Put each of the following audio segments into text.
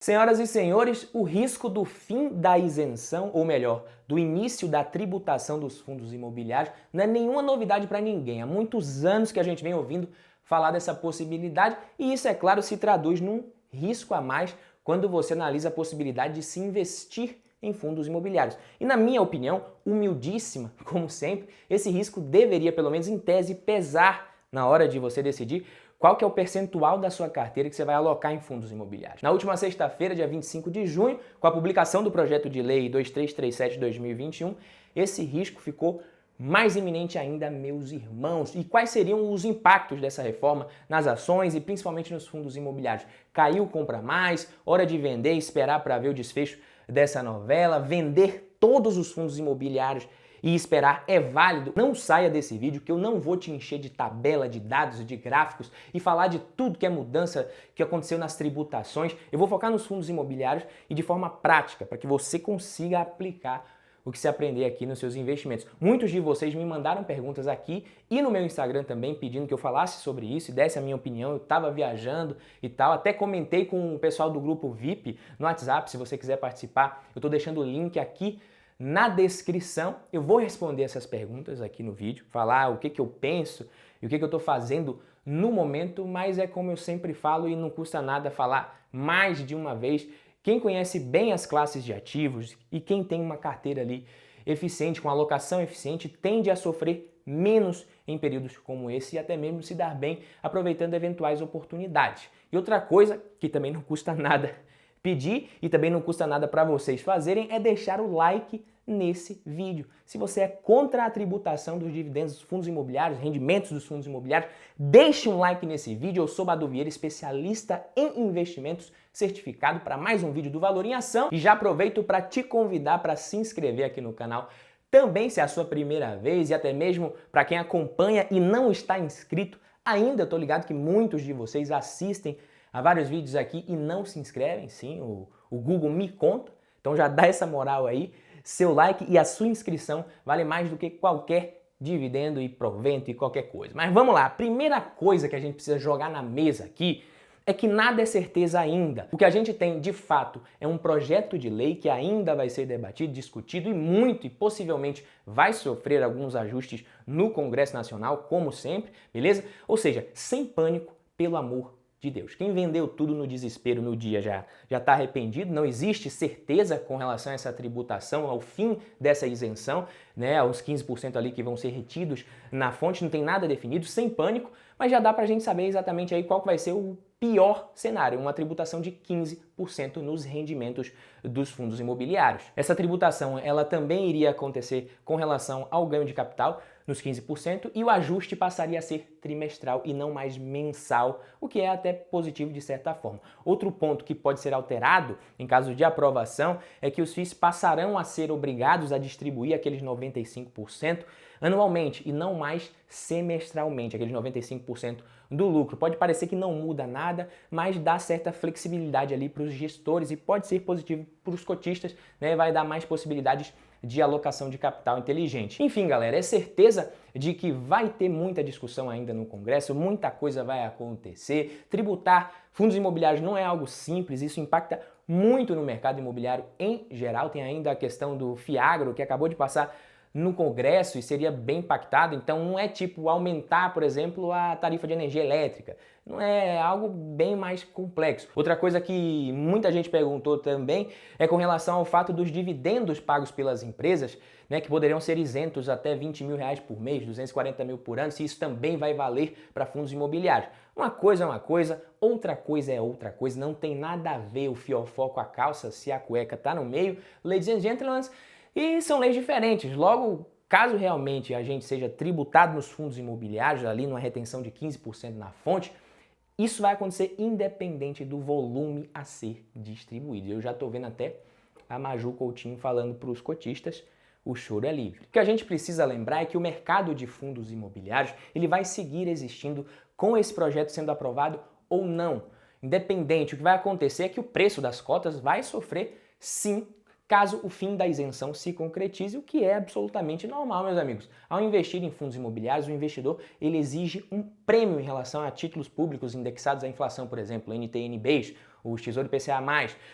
Senhoras e senhores, o risco do fim da isenção, ou melhor, do início da tributação dos fundos imobiliários, não é nenhuma novidade para ninguém. Há muitos anos que a gente vem ouvindo falar dessa possibilidade e isso, é claro, se traduz num risco a mais quando você analisa a possibilidade de se investir em fundos imobiliários. E na minha opinião, humildíssima, como sempre, esse risco deveria, pelo menos em tese, pesar na hora de você decidir qual que é o percentual da sua carteira que você vai alocar em fundos imobiliários. Na última sexta-feira, dia 25 de junho, com a publicação do projeto de lei 2337/2021, esse risco ficou mais iminente ainda, meus irmãos. E quais seriam os impactos dessa reforma nas ações e principalmente nos fundos imobiliários? Caiu, compra mais, hora de vender, esperar para ver o desfecho dessa novela, vender todos os fundos imobiliários e esperar é válido. Não saia desse vídeo que eu não vou te encher de tabela, de dados, de gráficos e falar de tudo que é mudança que aconteceu nas tributações. Eu vou focar nos fundos imobiliários e de forma prática, para que você consiga aplicar o que se aprender aqui nos seus investimentos. Muitos de vocês me mandaram perguntas aqui e no meu Instagram também pedindo que eu falasse sobre isso e desse a minha opinião. Eu estava viajando e tal, até comentei com o pessoal do grupo VIP no WhatsApp. Se você quiser participar, eu estou deixando o link aqui na descrição. Eu vou responder essas perguntas aqui no vídeo, falar o que eu penso e o que eu estou fazendo no momento, mas é como eu sempre falo e não custa nada falar mais de uma vez. Quem conhece bem as classes de ativos e quem tem uma carteira ali eficiente, com alocação eficiente, tende a sofrer menos em períodos como esse e até mesmo se dar bem aproveitando eventuais oportunidades. E outra coisa que também não custa nada pedir e também não custa nada para vocês fazerem é deixar o like nesse vídeo. Se você é contra a tributação dos dividendos dos fundos imobiliários, rendimentos dos fundos imobiliários, deixe um like nesse vídeo. Eu sou Badu Vieira, especialista em investimentos, certificado para mais um vídeo do Valor em Ação. E já aproveito para te convidar para se inscrever aqui no canal. Também se é a sua primeira vez e até mesmo para quem acompanha e não está inscrito, ainda estou ligado que muitos de vocês assistem a vários vídeos aqui e não se inscrevem. Sim, o Google me conta, então já dá essa moral aí. Seu like e a sua inscrição vale mais do que qualquer dividendo e provento e qualquer coisa. Mas vamos lá, a primeira coisa que a gente precisa jogar na mesa aqui é que nada é certeza ainda. O que a gente tem, de fato, é um projeto de lei que ainda vai ser debatido, discutido e muito e possivelmente vai sofrer alguns ajustes no Congresso Nacional, como sempre, beleza? Ou seja, sem pânico, pelo amor de Deus. Quem vendeu tudo no desespero no dia já está arrependido, não existe certeza com relação a essa tributação, ao fim dessa isenção, né, aos 15% ali que vão ser retidos na fonte, não tem nada definido, sem pânico, mas já dá para a gente saber exatamente aí qual que vai ser o pior cenário, uma tributação de 15% nos rendimentos dos fundos imobiliários. Essa tributação ela também iria acontecer com relação ao ganho de capital, nos 15%, e o ajuste passaria a ser trimestral e não mais mensal, o que é até positivo de certa forma. Outro ponto que pode ser alterado em caso de aprovação é que os FIIs passarão a ser obrigados a distribuir aqueles 95% anualmente e não mais semestralmente, aqueles 95% do lucro. Pode parecer que não muda nada, mas dá certa flexibilidade ali para os gestores e pode ser positivo para os cotistas, né? Vai dar mais possibilidades de alocação de capital inteligente. Enfim, galera, é certeza de que vai ter muita discussão ainda no Congresso, muita coisa vai acontecer. Tributar fundos imobiliários não é algo simples, isso impacta muito no mercado imobiliário em geral. Tem ainda a questão do FIAGRO, que acabou de passar no Congresso e seria bem impactado, então não é tipo aumentar, por exemplo, a tarifa de energia elétrica, não é algo bem mais complexo. Outra coisa que muita gente perguntou também é com relação ao fato dos dividendos pagos pelas empresas, né, que poderiam ser isentos até R$20 mil por mês, 240 mil por ano, se isso também vai valer para fundos imobiliários. Uma coisa é uma coisa, outra coisa é outra coisa, não tem nada a ver o fiofó com a calça se a cueca está no meio. Ladies and gentlemen, e são leis diferentes. Logo, caso realmente a gente seja tributado nos fundos imobiliários, ali numa retenção de 15% na fonte, isso vai acontecer independente do volume a ser distribuído. Eu já estou vendo até a Maju Coutinho falando para os cotistas, o choro é livre. O que a gente precisa lembrar é que o mercado de fundos imobiliários ele vai seguir existindo com esse projeto sendo aprovado ou não. Independente, o que vai acontecer é que o preço das cotas vai sofrer, sim, caso o fim da isenção se concretize, o que é absolutamente normal, meus amigos. Ao investir em fundos imobiliários, o investidor ele exige um prêmio em relação a títulos públicos indexados à inflação, por exemplo, NTN-Bs, os Tesouro IPCA+,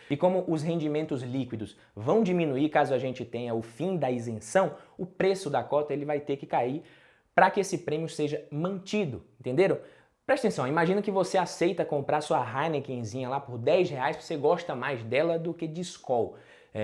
e como os rendimentos líquidos vão diminuir caso a gente tenha o fim da isenção, o preço da cota ele vai ter que cair para que esse prêmio seja mantido, entenderam? Presta atenção, imagina que você aceita comprar sua Heinekenzinha lá por R$10, porque você gosta mais dela do que de Skol,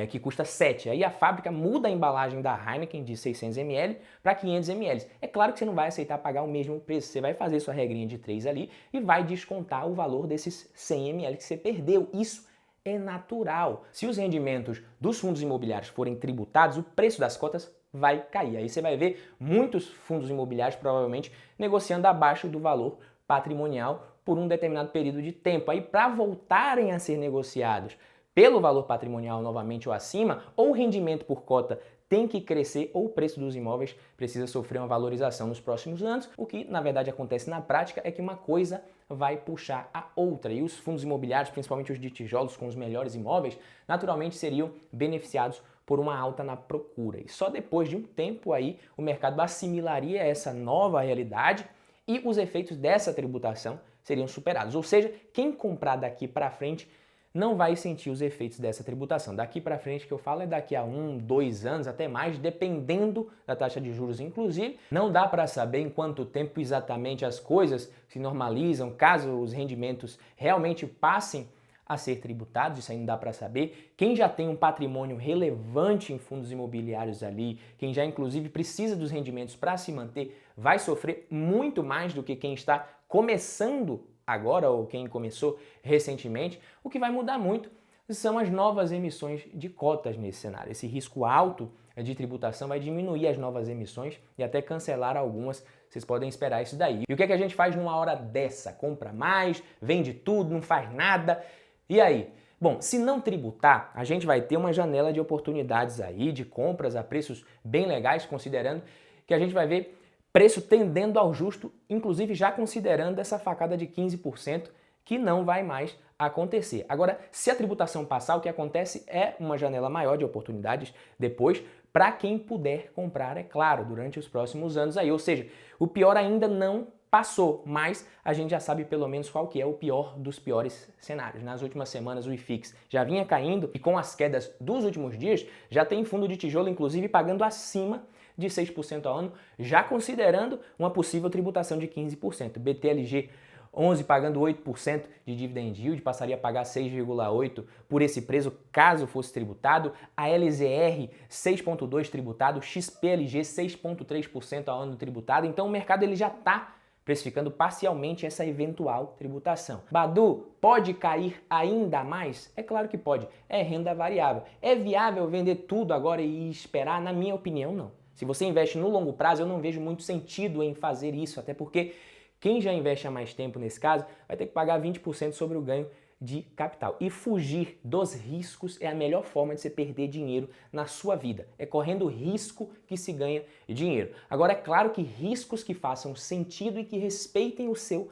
que custa 7. Aí a fábrica muda a embalagem da Heineken de 600 ml para 500 ml. É claro que você não vai aceitar pagar o mesmo preço, você vai fazer sua regrinha de 3 ali e vai descontar o valor desses 100 ml que você perdeu. Isso é natural. Se os rendimentos dos fundos imobiliários forem tributados, o preço das cotas vai cair. Aí você vai ver muitos fundos imobiliários provavelmente negociando abaixo do valor patrimonial por um determinado período de tempo. Aí para voltarem a ser negociados pelo valor patrimonial novamente ou acima, ou o rendimento por cota tem que crescer ou o preço dos imóveis precisa sofrer uma valorização nos próximos anos. O que na verdade acontece na prática é que uma coisa vai puxar a outra e os fundos imobiliários, principalmente os de tijolos com os melhores imóveis, naturalmente seriam beneficiados por uma alta na procura. E só depois de um tempo aí o mercado assimilaria essa nova realidade e os efeitos dessa tributação seriam superados. Ou seja, quem comprar daqui para frente não vai sentir os efeitos dessa tributação. Daqui para frente que eu falo é daqui a 1, 2 anos, até mais, dependendo da taxa de juros inclusive. Não dá para saber em quanto tempo exatamente as coisas se normalizam, caso os rendimentos realmente passem a ser tributados, isso aí não dá para saber. Quem já tem um patrimônio relevante em fundos imobiliários ali, quem já inclusive precisa dos rendimentos para se manter, vai sofrer muito mais do que quem está começando agora ou quem começou recentemente. O que vai mudar muito são as novas emissões de cotas nesse cenário. Esse risco alto de tributação vai diminuir as novas emissões e até cancelar algumas. Vocês podem esperar isso daí. E o que é que a gente faz numa hora dessa? Compra mais, vende tudo, não faz nada. E aí? Bom, se não tributar, a gente vai ter uma janela de oportunidades aí, de compras a preços bem legais, considerando que a gente vai ver preço tendendo ao justo, inclusive já considerando essa facada de 15% que não vai mais acontecer. Agora, se a tributação passar, o que acontece é uma janela maior de oportunidades depois para quem puder comprar, é claro, durante os próximos anos aí. Ou seja, o pior ainda não passou, mas a gente já sabe pelo menos qual que é o pior dos piores cenários. Nas últimas semanas o IFIX já vinha caindo e com as quedas dos últimos dias já tem fundo de tijolo inclusive pagando acima de 6% ao ano, já considerando uma possível tributação de 15%. BTLG 11 pagando 8% de dividend yield, passaria a pagar 6,8% por esse preço caso fosse tributado. A LZR 6,2% tributado, XPLG 6,3% ao ano tributado. Então o mercado ele já está precificando parcialmente essa eventual tributação. Badu, pode cair ainda mais? É claro que pode, é renda variável. É viável vender tudo agora e esperar? Na minha opinião, não. Se você investe no longo prazo, eu não vejo muito sentido em fazer isso, até porque quem já investe há mais tempo nesse caso vai ter que pagar 20% sobre o ganho de capital. E fugir dos riscos é a melhor forma de você perder dinheiro na sua vida. É correndo risco que se ganha dinheiro. Agora, é claro que riscos que façam sentido e que respeitem o seu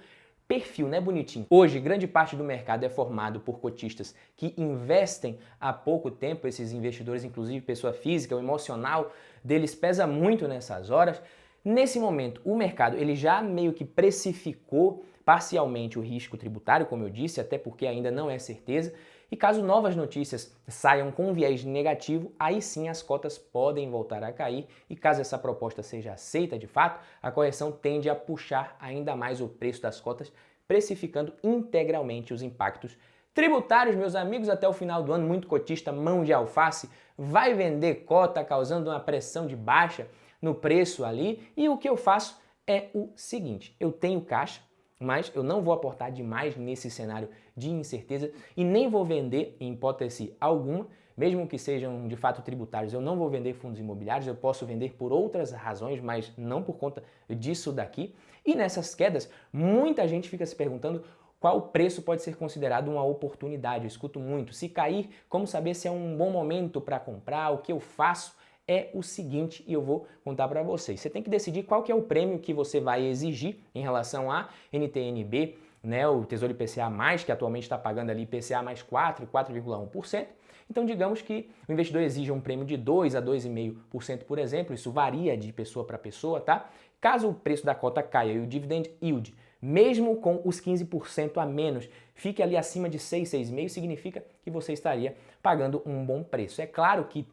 perfil, né, bonitinho? Hoje, grande parte do mercado é formado por cotistas que investem há pouco tempo, esses investidores, inclusive pessoa física, o emocional deles pesa muito nessas horas. Nesse momento, o mercado ele já meio que precificou parcialmente o risco tributário, como eu disse, até porque ainda não é certeza. E caso novas notícias saiam com viés negativo, aí sim as cotas podem voltar a cair e caso essa proposta seja aceita de fato, a correção tende a puxar ainda mais o preço das cotas, precificando integralmente os impactos tributários. Meus amigos, até o final do ano, muito cotista, mão de alface, vai vender cota, causando uma pressão de baixa no preço ali. E o que eu faço é o seguinte, eu tenho caixa, mas eu não vou aportar demais nesse cenário de incerteza e nem vou vender em hipótese alguma, mesmo que sejam de fato tributários, eu não vou vender fundos imobiliários, eu posso vender por outras razões, mas não por conta disso daqui. E nessas quedas, muita gente fica se perguntando qual preço pode ser considerado uma oportunidade. Eu escuto muito, se cair, como saber se é um bom momento para comprar, o que eu faço? É o seguinte, e eu vou contar para vocês. Você tem que decidir qual que é o prêmio que você vai exigir em relação a NTN-B, né, o Tesouro IPCA+, que atualmente está pagando ali IPCA mais 4, 4,1%. Então, digamos que o investidor exija um prêmio de 2 a 2,5%, por exemplo. Isso varia de pessoa para pessoa, tá? Caso o preço da cota caia e o dividend yield mesmo com os 15% a menos, fique ali acima de 6, 6,5, significa que você estaria pagando um bom preço. É claro que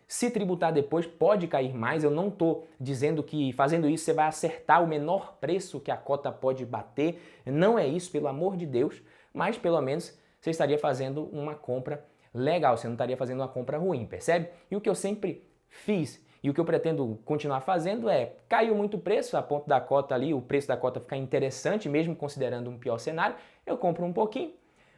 se tributar depois pode cair mais, eu não estou dizendo que fazendo isso você vai acertar o menor preço que a cota pode bater, não é isso, pelo amor de Deus, mas pelo menos você estaria fazendo uma compra legal, você não estaria fazendo uma compra ruim, percebe? E o que eu sempre fiz e o que eu pretendo continuar fazendo é, caiu muito o preço, a ponto da cota ali, o preço da cota ficar interessante, mesmo considerando um pior cenário, eu compro um pouquinho,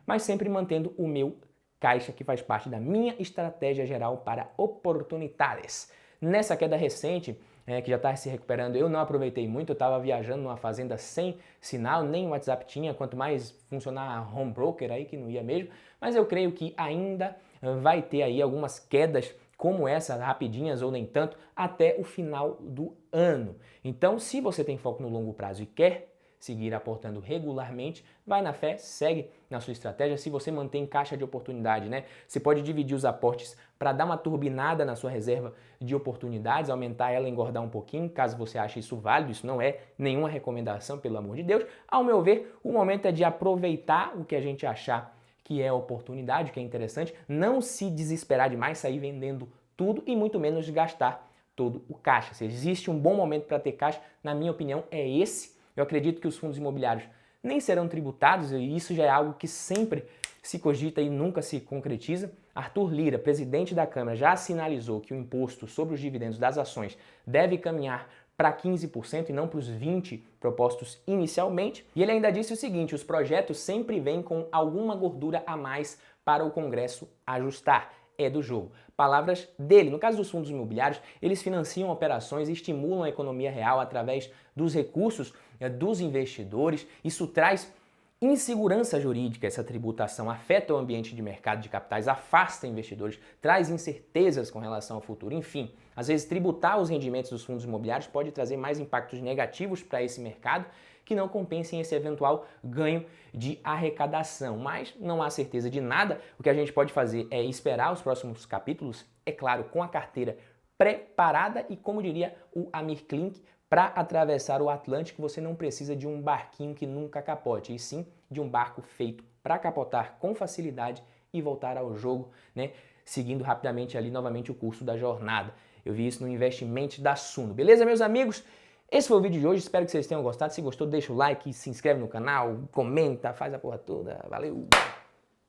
mas sempre mantendo o meu caixa, que faz parte da minha estratégia geral para oportunidades. Nessa queda recente, que já está se recuperando, eu não aproveitei muito, eu estava viajando numa fazenda sem sinal, nem o WhatsApp tinha, quanto mais funcionar a home broker aí, que não ia mesmo, mas eu creio que ainda vai ter aí algumas quedas como essa, rapidinhas ou nem tanto, até o final do ano. Então, se você tem foco no longo prazo e quer seguir aportando regularmente, vai na fé, segue na sua estratégia. Se você mantém caixa de oportunidade, né? Você pode dividir os aportes para dar uma turbinada na sua reserva de oportunidades, aumentar ela, engordar um pouquinho, caso você ache isso válido. Isso não é nenhuma recomendação, pelo amor de Deus. Ao meu ver, o momento é de aproveitar o que a gente achar que é oportunidade, que é interessante, não se desesperar demais, sair vendendo tudo e muito menos gastar todo o caixa. Se existe um bom momento para ter caixa, na minha opinião, é esse. Eu acredito que os fundos imobiliários nem serão tributados e isso já é algo que sempre se cogita e nunca se concretiza. Arthur Lira, presidente da Câmara, já sinalizou que o imposto sobre os dividendos das ações deve caminhar para 15% e não para os 20% propostos inicialmente. E ele ainda disse o seguinte, os projetos sempre vêm com alguma gordura a mais para o Congresso ajustar. É do jogo. Palavras dele. No caso dos fundos imobiliários, eles financiam operações e estimulam a economia real através dos recursos dos investidores. Isso traz insegurança jurídica, essa tributação afeta o ambiente de mercado de capitais, afasta investidores, traz incertezas com relação ao futuro. Enfim, às vezes tributar os rendimentos dos fundos imobiliários pode trazer mais impactos negativos para esse mercado que não compensem esse eventual ganho de arrecadação. Mas não há certeza de nada. O que a gente pode fazer é esperar os próximos capítulos, é claro, com a carteira preparada e, como diria o Amir Klink, para atravessar o Atlântico você não precisa de um barquinho que nunca capote, e sim de um barco feito para capotar com facilidade e voltar ao jogo, né? Seguindo rapidamente ali novamente o curso da jornada. Eu vi isso no Investimentos da Suno. Beleza, meus amigos? Esse foi o vídeo de hoje, espero que vocês tenham gostado. Se gostou, deixa o like, se inscreve no canal, comenta, faz a porra toda. Valeu!